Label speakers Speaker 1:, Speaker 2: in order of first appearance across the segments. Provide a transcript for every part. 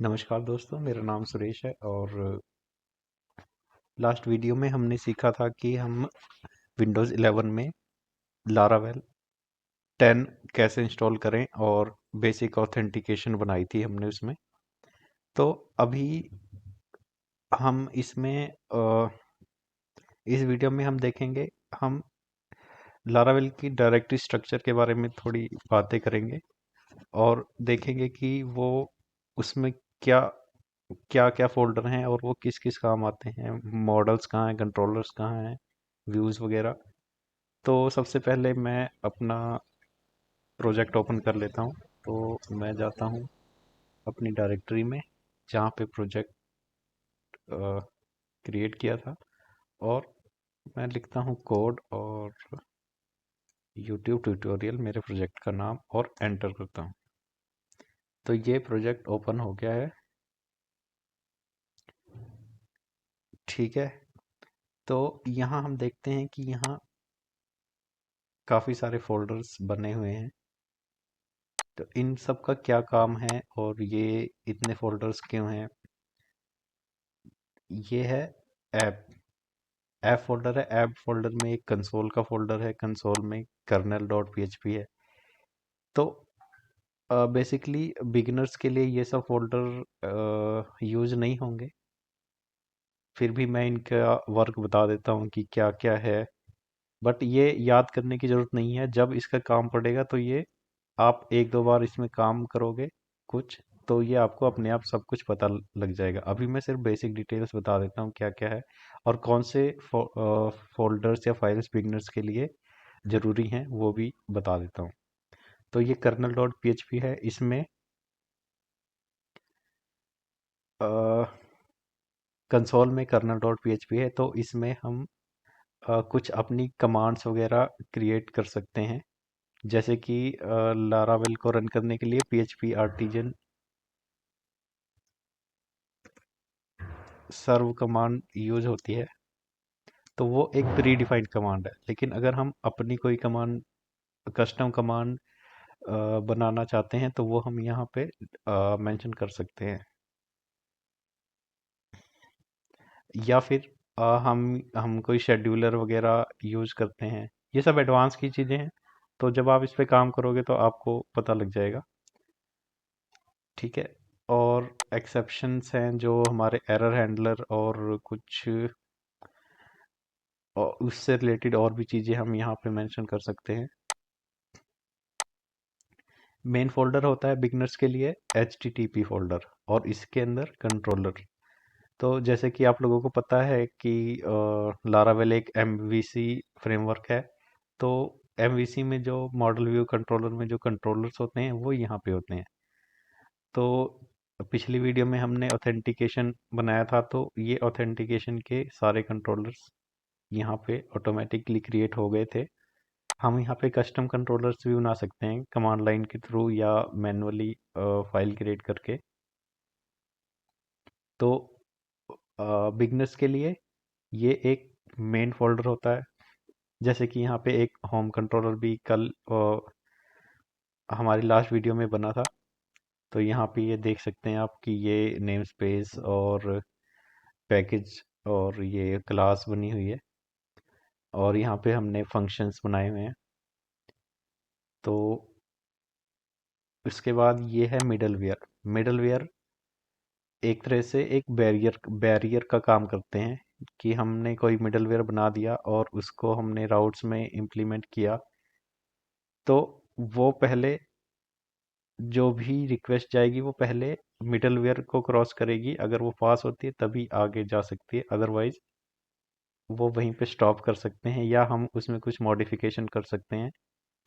Speaker 1: नमस्कार दोस्तों, मेरा नाम सुरेश है और लास्ट वीडियो में हमने सीखा था कि हम विंडोज़ 11 में लारावेल 10 कैसे इंस्टॉल करें और बेसिक ऑथेंटिकेशन बनाई थी हमने उसमें। तो अभी हम इसमें इस वीडियो में हम देखेंगे, हम लारावेल की डायरेक्टरी स्ट्रक्चर के बारे में थोड़ी बातें करेंगे और देखेंगे कि वो उसमें क्या क्या क्या फोल्डर हैं और वो किस किस काम आते हैं, मॉडल्स कहाँ हैं, कंट्रोलर्स कहाँ हैं, व्यूज़ वगैरह। तो सबसे पहले मैं अपना प्रोजेक्ट ओपन कर लेता हूँ। तो मैं जाता हूँ अपनी डायरेक्टरी में जहाँ पे प्रोजेक्ट क्रिएट किया था और मैं लिखता हूँ कोड और यूट्यूब ट्यूटोरियल मेरे प्रोजेक्ट का नाम और एंटर करता हूँ। तो ये प्रोजेक्ट ओपन हो गया है। ठीक है, तो यहाँ हम देखते हैं कि यहाँ काफ़ी सारे फोल्डर्स बने हुए हैं। तो इन सब का क्या काम है और ये इतने फोल्डर्स क्यों हैं? ये है ऐप ऐप फोल्डर है। ऐप फोल्डर में एक कंसोल का फोल्डर है, कंसोल में कर्नल डॉट पीएचपी है। तो बेसिकली बिगिनर्स के लिए ये सब फोल्डर यूज नहीं होंगे, फिर भी मैं इनका वर्क बता देता हूँ कि क्या क्या है। बट ये याद करने की ज़रूरत नहीं है, जब इसका काम पड़ेगा तो ये आप एक दो बार इसमें काम करोगे कुछ, तो ये आपको अपने आप सब कुछ पता लग जाएगा। अभी मैं सिर्फ बेसिक डिटेल्स बता देता हूँ क्या क्या है और कौन से फोल्डर्स या फाइल्स बिगनर्स के लिए ज़रूरी हैं वो भी बता देता हूँ। तो ये कर्नल डॉट पीएचपी है। इसमें कंसोल में कर्नल डॉट पीएचपी है, तो इसमें हम कुछ अपनी कमांड्स वगैरह क्रिएट कर सकते हैं। जैसे कि लारावेल को रन करने के लिए पीएचपी आर्टिजन सर्व कमांड यूज होती है। तो वो एक प्री डिफाइंड कमांड है, लेकिन अगर हम अपनी कोई कमांड, कस्टम कमांड बनाना चाहते हैं तो वो हम यहाँ पे मेंशन कर सकते हैं। या फिर हम कोई शेड्यूलर वगैरह यूज करते हैं। ये सब एडवांस की चीज़ें हैं, तो जब आप इस पे काम करोगे तो आपको पता लग जाएगा। ठीक है, और एक्सेप्शंस हैं जो हमारे एरर हैंडलर और कुछ और उससे रिलेटेड और भी चीज़ें हम यहाँ पे मेंशन कर सकते हैं। मेन फोल्डर होता है बिगनर्स के लिए HTTP फोल्डर और इसके अंदर कंट्रोलर। तो जैसे कि आप लोगों को पता है कि लारावेल एक MVC फ्रेमवर्क है। तो MVC में जो मॉडल व्यू कंट्रोलर में जो कंट्रोलर्स होते हैं वो यहाँ पे होते हैं। तो पिछली वीडियो में हमने ऑथेंटिकेशन बनाया था, तो ये ऑथेंटिकेशन के सारे कंट्रोलर्स यहाँ पे ऑटोमेटिकली क्रिएट हो गए थे। हम यहाँ पे कस्टम कंट्रोलर्स भी बना सकते हैं कमांड लाइन के थ्रू या मैनुअली फाइल क्रिएट करके। तो बिगनर्स के लिए ये एक मेन फोल्डर होता है। जैसे कि यहाँ पे एक होम कंट्रोलर भी कल हमारी लास्ट वीडियो में बना था। तो यहाँ पे ये देख सकते हैं आप कि ये नेम स्पेस और पैकेज और ये क्लास बनी हुई है और यहाँ पे हमने फंक्शंस बनाए हुए हैं। तो उसके बाद ये है मिडलवेयर। मिडलवेयर एक तरह से एक बैरियर का काम करते हैं कि हमने कोई मिडलवेयर बना दिया और उसको हमने राउट्स में इम्प्लीमेंट किया, तो वो पहले जो भी रिक्वेस्ट जाएगी वो पहले मिडलवेयर को क्रॉस करेगी। अगर वो पास होती है तभी आगे जा सकती है, अदरवाइज वो वहीं पे स्टॉप कर सकते हैं या हम उसमें कुछ मॉडिफिकेशन कर सकते हैं।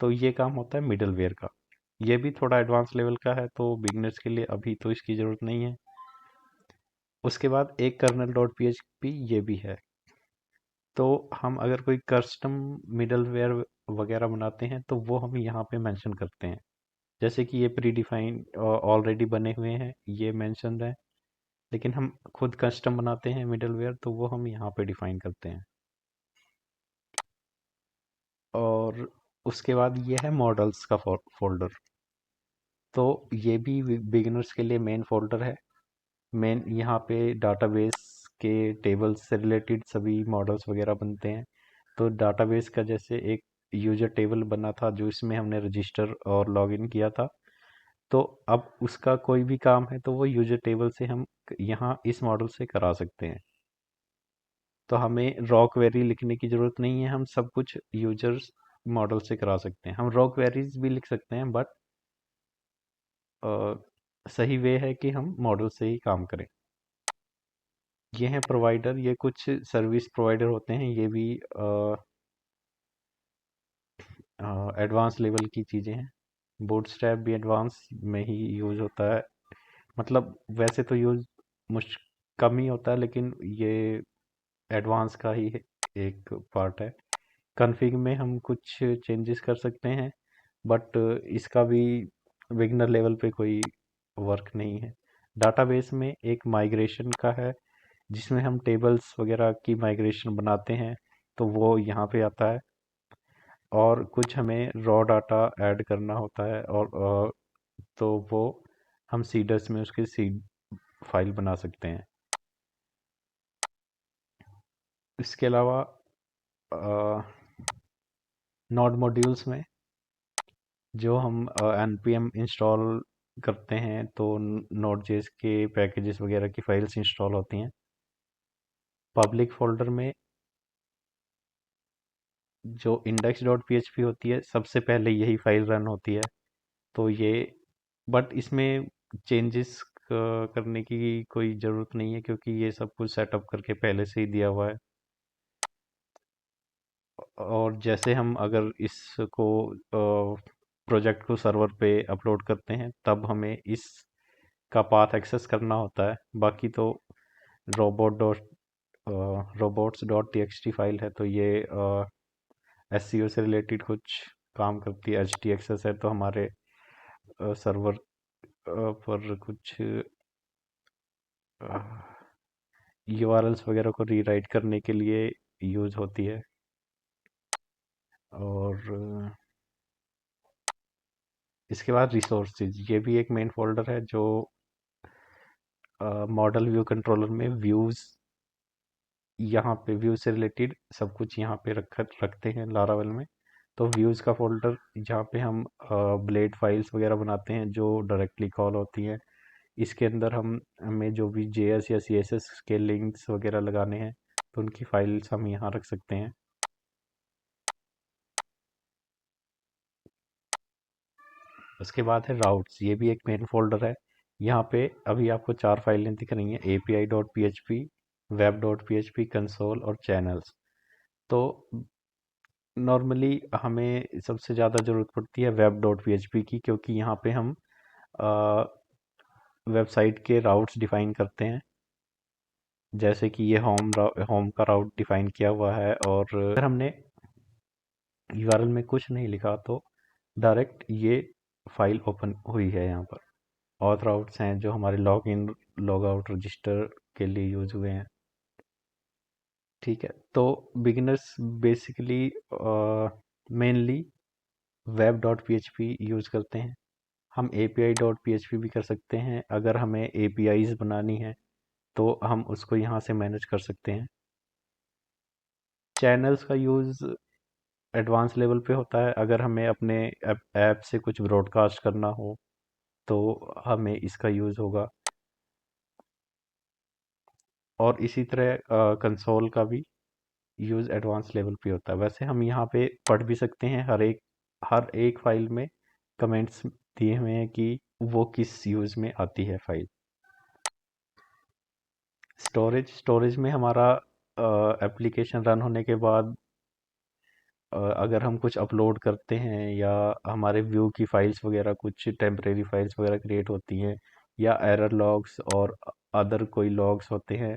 Speaker 1: तो ये काम होता है मिडलवेयर का। ये भी थोड़ा एडवांस लेवल का है, तो बिगनर्स के लिए अभी तो इसकी ज़रूरत नहीं है। उसके बाद एक कर्नल डॉट पीएचपी ये भी है। तो हम अगर कोई कस्टम मिडलवेयर वगैरह बनाते हैं तो वो हम यहाँ पे मेंशन करते हैं। जैसे कि ये प्री डिफाइंड ऑलरेडी बने हुए हैं, ये मेंशन है, लेकिन हम खुद कस्टम बनाते हैं मिडलवेयर तो वो हम यहाँ पे डिफाइन करते हैं। और उसके बाद ये है मॉडल्स का फोल्डर। तो ये भी बिगिनर्स के लिए मेन फोल्डर है। मेन यहाँ पे डाटाबेस के टेबल्स से रिलेटेड सभी मॉडल्स वगैरह बनते हैं। तो डाटाबेस का जैसे एक यूजर टेबल बना था जो इसमें हमने रजिस्टर और लॉगिन किया था, तो अब उसका कोई भी काम है तो वो यूजर टेबल से हम यहाँ इस मॉडल से करा सकते हैं। तो हमें रॉ क्वेरी लिखने की ज़रूरत नहीं है, हम सब कुछ यूजर्स मॉडल से करा सकते हैं। हम रॉ क्वेरीज भी लिख सकते हैं, बट सही वे है कि हम मॉडल से ही काम करें। ये हैं प्रोवाइडर, ये कुछ सर्विस प्रोवाइडर होते हैं, ये भी एडवांस लेवल की चीज़ें हैं। बूटस्ट्रैप भी एडवांस में ही यूज़ होता है, मतलब वैसे तो यूज़ मुश्क कम ही होता है, लेकिन ये एडवांस का ही एक पार्ट है। कॉन्फ़िग में हम कुछ चेंजेस कर सकते हैं, बट इसका भी बिगनर लेवल पे कोई वर्क नहीं है। डाटाबेस में एक माइग्रेशन का है, जिसमें हम टेबल्स वगैरह की माइग्रेशन बनाते हैं, तो वो यहाँ पे आता है। और कुछ हमें रॉ डाटा ऐड करना होता है, और तो वो हम सीडर्स में उसकी सीड फाइल बना सकते हैं। इसके अलावा नोड मॉड्यूल्स में जो हम npm इंस्टॉल करते हैं, तो नोड जेएस के पैकेजेस वगैरह की फाइल्स इंस्टॉल होती हैं। पब्लिक फोल्डर में जो index.php होती है, सबसे पहले यही फाइल रन होती है। तो ये, बट इसमें चेंजेस करने की कोई ज़रूरत नहीं है, क्योंकि ये सब कुछ सेटअप करके पहले से ही दिया हुआ है। और जैसे हम अगर इसको प्रोजेक्ट को सर्वर पे अपलोड करते हैं, तब हमें इस का पाथ एक्सेस करना होता है। बाकी तो robots.txt फाइल है, तो ये एसईओ से रिलेटेड कुछ काम करती है। एच टी एक्सेस है तो हमारे सर्वर पर कुछ यूआरएल्स वगैरह को रीराइट करने के लिए यूज होती है। और इसके बाद रिसोर्सेज, ये भी एक मेन फोल्डर है जो मॉडल व्यू कंट्रोलर में व्यूज, यहाँ पे व्यू से रिलेटेड सब कुछ यहाँ पे रखते हैं लारावेल में। तो व्यूज का फोल्डर, जहाँ पे हम ब्लेड फाइल्स वगैरह बनाते हैं जो डायरेक्टली कॉल होती हैं। इसके अंदर हमें जो भी जेएस या सीएसएस के लिंक्स वगैरह लगाने हैं, तो उनकी फाइल्स हम यहाँ रख सकते हैं। उसके बाद है राउट्स, ये भी एक मेन फोल्डर है। यहाँ पे अभी आपको 4 फाइलें दिख रही हैं: api.php, web.php, कंसोल और चैनल्स। तो नॉर्मली हमें सबसे ज़्यादा ज़रूरत पड़ती है web.php की, क्योंकि यहाँ पे हम वेबसाइट के राउट्स डिफाइन करते हैं। जैसे कि ये होम का राउट डिफाइन किया हुआ है, और अगर हमने यूआरएल में कुछ नहीं लिखा तो डायरेक्ट ये फाइल ओपन हुई है यहाँ पर। ऑथ राउट्स हैं जो हमारे log in log out register के लिए यूज हुए हैं। ठीक है, तो beginners basically mainly web dot P H P use करते हैं। हम API डॉट PHP भी कर सकते हैं, अगर हमें APIs बनानी है तो हम उसको यहाँ से मैनेज कर सकते हैं। चैनल्स का यूज़ एडवांस लेवल पे होता है, अगर हमें अपने ऐप से कुछ ब्रॉडकास्ट करना हो तो हमें इसका यूज़ होगा। और इसी तरह कंसोल का भी यूज़ एडवांस लेवल पे होता है। वैसे हम यहाँ पे पढ़ भी सकते हैं, हर एक फाइल में कमेंट्स दिए हुए हैं कि वो किस यूज़ में आती है फाइल। स्टोरेज में हमारा एप्लीकेशन रन होने के बाद अगर हम कुछ अपलोड करते हैं, या हमारे व्यू की फाइल्स वगैरह, कुछ टेम्परेरी फाइल्स वगैरह क्रिएट होती हैं, या एरर लॉग्स और अदर कोई लॉग्स होते हैं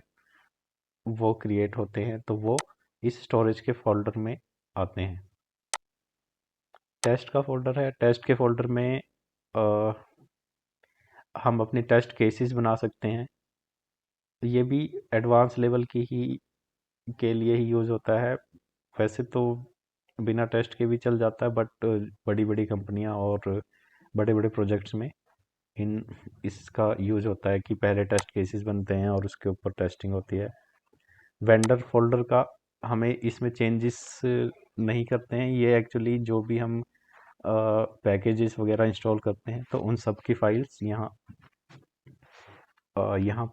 Speaker 1: वो क्रिएट होते हैं, तो वो इस स्टोरेज के फोल्डर में आते हैं। टेस्ट का फोल्डर है, टेस्ट के फोल्डर में अ, हम अपने टेस्ट केसेस बना सकते हैं। ये भी एडवांस लेवल की ही के लिए ही यूज़ होता है। वैसे तो बिना टेस्ट के भी चल जाता है, बट बड़ी बड़ी कंपनियां और बड़े बड़े प्रोजेक्ट्स में इन इसका यूज होता है कि पहले टेस्ट केसेस बनते हैं और उसके ऊपर टेस्टिंग होती है। वेंडर फोल्डर का हमें इसमें चेंजेस नहीं करते हैं, ये एक्चुअली जो भी हम पैकेजेस वगैरह इंस्टॉल करते हैं तो उन सब की फाइल्स यहाँ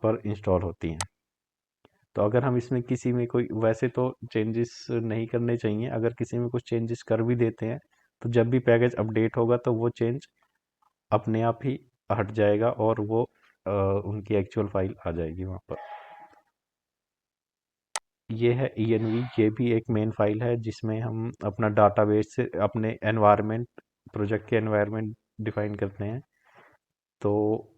Speaker 1: पर इंस्टॉल होती हैं। तो अगर हम इसमें किसी में कोई, वैसे तो चेंजेस नहीं करने चाहिए, अगर किसी में कुछ चेंजेस कर भी देते हैं तो जब भी पैकेज अपडेट होगा तो वो चेंज अपने आप ही हट जाएगा और वो उनकी एक्चुअल फाइल आ जाएगी वहाँ पर। ये है env, ये भी एक मेन फाइल है जिसमें हम अपना डाटाबेस से अपने एनवायरनमेंट, प्रोजेक्ट के एनवायरनमेंट डिफाइन करते हैं। तो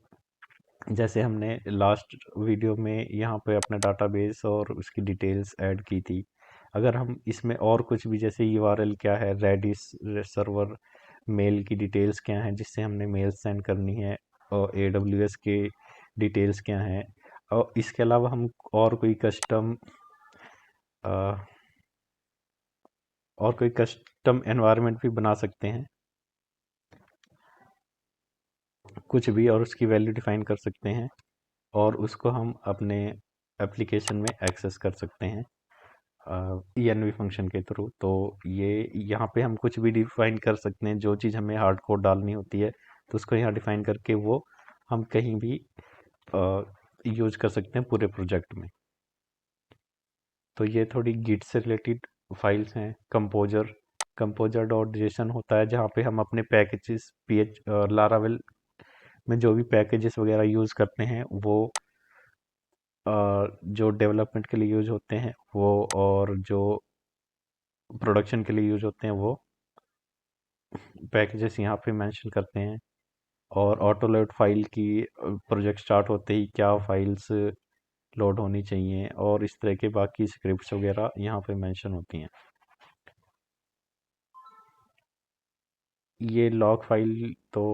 Speaker 1: जैसे हमने लास्ट वीडियो में यहाँ पे अपना डाटाबेस और उसकी डिटेल्स ऐड की थी, अगर हम इसमें और कुछ भी, जैसे यूआरएल क्या है, रेडिस सर्वर, मेल की डिटेल्स क्या हैं जिससे हमने मेल सेंड करनी है, और एडब्ल्यूएस के डिटेल्स क्या हैं, और इसके अलावा हम और कोई कस्टम एनवायरनमेंट भी बना सकते हैं, कुछ भी, और उसकी वैल्यू डिफाइन कर सकते हैं और उसको हम अपने एप्लीकेशन में एक्सेस कर सकते हैं env फंक्शन के थ्रू। तो ये यहाँ पे हम कुछ भी डिफाइन कर सकते हैं, जो चीज़ हमें हार्ड कोड डालनी होती है तो उसको यहाँ डिफाइन करके वो हम कहीं भी यूज कर सकते हैं पूरे प्रोजेक्ट में। तो ये थोड़ी गिट से रिलेटेड फाइल्स हैं। कंपोजर डॉट जेसन होता है जहाँ पे हम अपने पैकेजेस लारावेल में जो भी पैकेजेस वगैरह यूज़ करते हैं वो जो डेवलपमेंट के लिए यूज होते हैं वो, और जो प्रोडक्शन के लिए यूज होते हैं वो पैकेजेस यहाँ पे मेंशन करते हैं। और ऑटो लोड फाइल की प्रोजेक्ट स्टार्ट होते ही क्या फाइल्स लोड होनी चाहिए, और इस तरह के बाकी स्क्रिप्ट्स वगैरह यहाँ पे मेंशन होती हैं। ये लॉग फाइल तो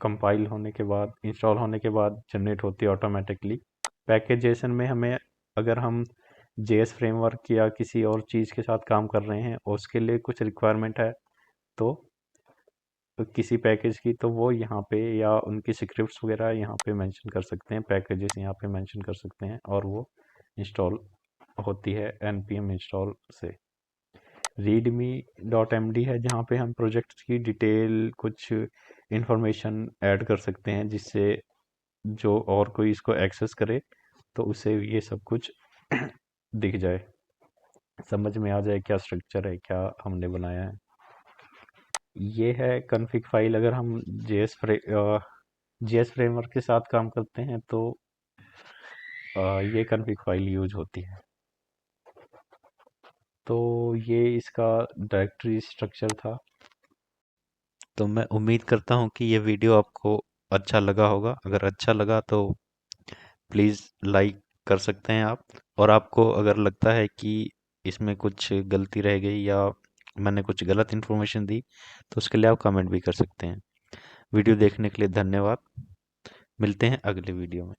Speaker 1: कंपाइल होने के बाद, इंस्टॉल होने के बाद जनरेट होती है ऑटोमेटिकली। पैकेजेशन में हमें, अगर हम जेएस फ्रेमवर्क या किसी और चीज़ के साथ काम कर रहे हैं और उसके लिए कुछ रिक्वायरमेंट है तो किसी पैकेज की, तो वो यहाँ पे, या उनकी स्क्रिप्ट्स वगैरह यहाँ पे मेंशन कर सकते हैं, पैकेजेस यहाँ पे मेंशन कर सकते हैं और वो इंस्टॉल होती है npm इंस्टॉल से। readme.md है जहाँ पे हम प्रोजेक्ट की डिटेल, कुछ इंफॉर्मेशन ऐड कर सकते हैं जिससे जो और कोई इसको एक्सेस करे तो उसे ये सब कुछ दिख जाए, समझ में आ जाए क्या स्ट्रक्चर है, क्या हमने बनाया है। ये है कॉन्फ़िग फाइल। अगर हम जेएस फ्रेमवर्क के साथ काम करते हैं तो ये कॉन्फ़िग फाइल यूज होती है। तो ये इसका डायरेक्टरी स्ट्रक्चर था। तो मैं उम्मीद करता हूँ कि ये वीडियो आपको अच्छा लगा होगा। अगर अच्छा लगा तो प्लीज़ लाइक कर सकते हैं आप, और आपको अगर लगता है कि इसमें कुछ गलती रह गई या मैंने कुछ गलत इन्फॉर्मेशन दी तो उसके लिए आप कमेंट भी कर सकते हैं। वीडियो देखने के लिए धन्यवाद। मिलते हैं अगले वीडियो में।